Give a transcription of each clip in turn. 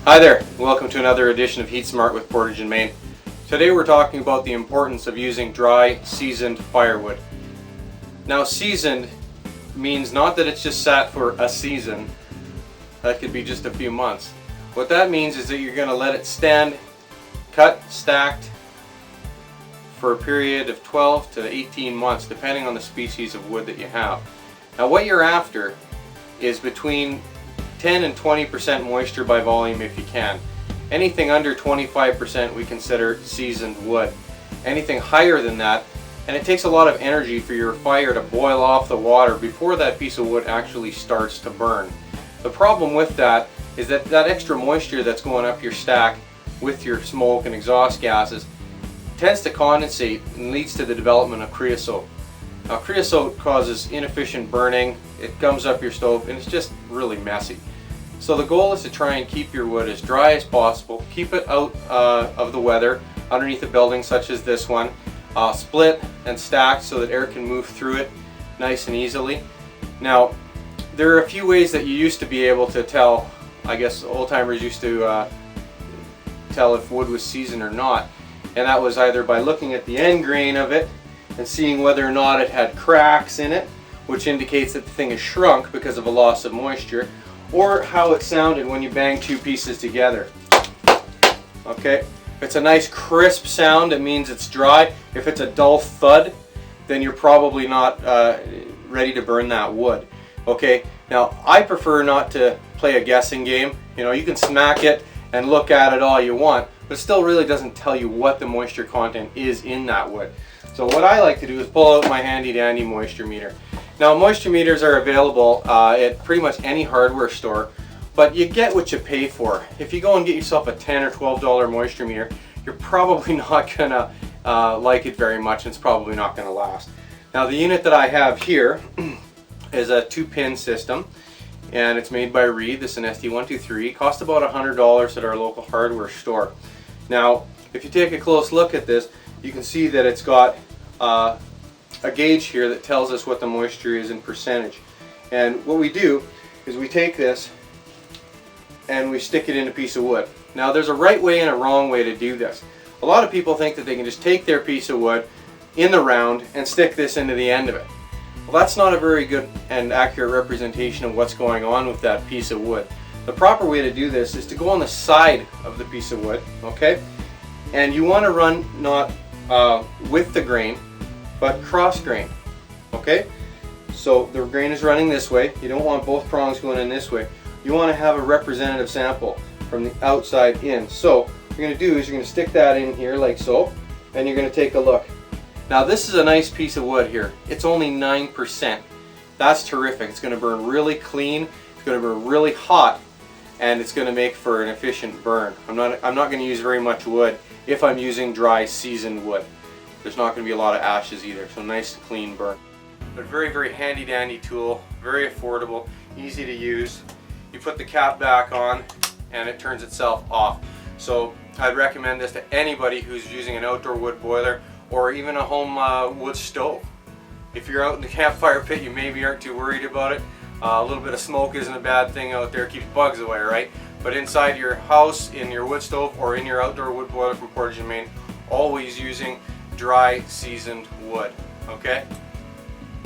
Hi there, welcome to another edition of Heat Smart with Portage in Maine. Today we're talking about the importance of using dry, seasoned firewood. Now seasoned means not that it's just sat for a season, that could be just a few months. What that means is that you're going to let it stand, cut, stacked for a period of 12 to 18 months depending on the species of wood that you have. Now what you're after is between 10 and 20% moisture by volume if you can. Anything under 25% we consider seasoned wood. Anything higher than that, and it takes a lot of energy for your fire to boil off the water before that piece of wood actually starts to burn. The problem with that is that that extra moisture that's going up your stack with your smoke and exhaust gases tends to condensate and leads to the development of creosote. Now creosote causes inefficient burning, it gums up your stove, and it's just really messy. So the goal is to try and keep your wood as dry as possible, keep it out of the weather, underneath a building such as this one, split and stacked so that air can move through it nice and easily. Now there are a few ways that you used to be able to tell, I guess old timers used to tell if wood was seasoned or not, and that was either by looking at the end grain of it and seeing whether or not it had cracks in it, which indicates that the thing is shrunk because of a loss of moisture, or how it sounded when you bang two pieces together. Okay, if it's a nice crisp sound, it means it's dry. If it's a dull thud, then you're probably not ready to burn that wood. Okay, now I prefer not to play a guessing game. You know, you can smack it and look at it all you want, but it still really doesn't tell you what the moisture content is in that wood. So what I like to do is pull out my handy dandy moisture meter. Now moisture meters are available at pretty much any hardware store, but you get what you pay for. If you go and get yourself a $10 or $12 moisture meter, you're probably not gonna like it very much, and it's probably not gonna last. Now the unit that I have here is a 2-pin system, and it's made by Reed. This is an SD123. It costs about $100 at our local hardware store. Now if you take a close look at this, you can see that it's got a gauge here that tells us what the moisture is in percentage. And what we do is we take this and we stick it in a piece of wood. Now there's a right way and a wrong way to do this. A lot of people think that they can just take their piece of wood in the round and stick this into the end of it. Well, that's not a very good and accurate representation of what's going on with that piece of wood. The proper way to do this is to go on the side of the piece of wood, okay? And you want to run not with the grain, but cross grain. Okay, so the grain is running this way. You don't want both prongs going in this way. You want to have a representative sample from the outside in. So what you're going to do is you're going to stick that in here like so, and you're going to take a look. Now this is a nice piece of wood here. It's only 9%. That's terrific. It's going to burn really clean. It's going to burn really hot, and it's going to make for an efficient burn. I'm not going to use very much wood if I'm using dry seasoned wood. There's not going to be a lot of ashes either, so nice clean burn. But very, very handy dandy tool, very affordable, easy to use. You put the cap back on and it turns itself off. So I'd recommend this to anybody who's using an outdoor wood boiler or even a home wood stove. If you're out in the campfire pit, you maybe aren't too worried about it. A little bit of smoke isn't a bad thing out there, keeps bugs away, right? But inside your house, in your wood stove, or in your outdoor wood boiler from Portage in Maine, always using dry seasoned wood. Okay,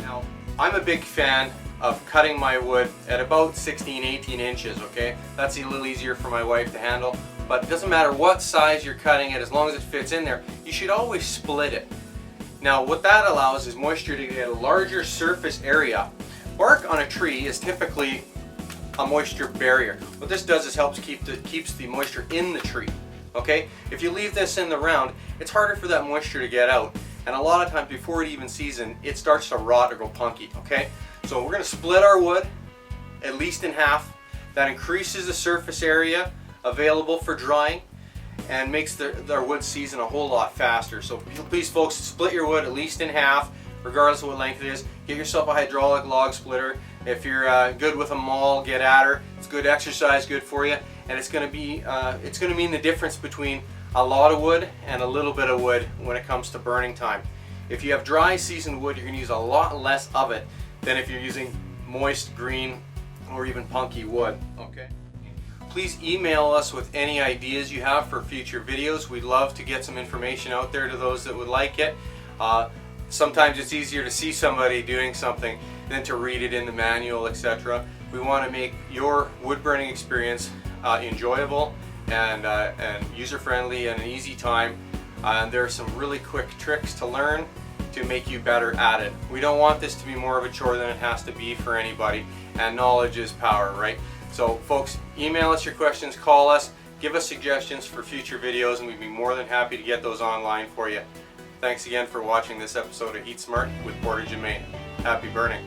now I'm a big fan of cutting my wood at about 16-18 inches. Okay, that's a little easier for my wife to handle, but it doesn't matter what size you're cutting it, as long as it fits in there. You should always split it. Now what that allows is moisture to get a larger surface area. Bark on a tree is typically a moisture barrier. What this does is keeps the moisture in the tree. Okay, if you leave this in the round, it's harder for that moisture to get out, and a lot of times before it even seasons, it starts to rot or go punky. Okay, so we're going to split our wood at least in half. That increases the surface area available for drying and makes our wood season a whole lot faster. So please folks, split your wood at least in half, regardless of what length it is. Get yourself a hydraulic log splitter. If you're good with a maul, get at her. It's good exercise, good for you, and it's going to mean the difference between a lot of wood and a little bit of wood when it comes to burning time. If you have dry seasoned wood, you're going to use a lot less of it than if you're using moist green or even punky wood. Okay. Please email us with any ideas you have for future videos. We'd love to get some information out there to those that would like it. Sometimes it's easier to see somebody doing something than to read it in the manual, etc. We want to make your wood burning experience enjoyable and user-friendly and an easy time. And there are some really quick tricks to learn to make you better at it. We don't want this to be more of a chore than it has to be for anybody, and knowledge is power, right? So folks, email us your questions, call us, give us suggestions for future videos, and we'd be more than happy to get those online for you. Thanks again for watching this episode of Heat Smart with Portage in Maine. Happy burning.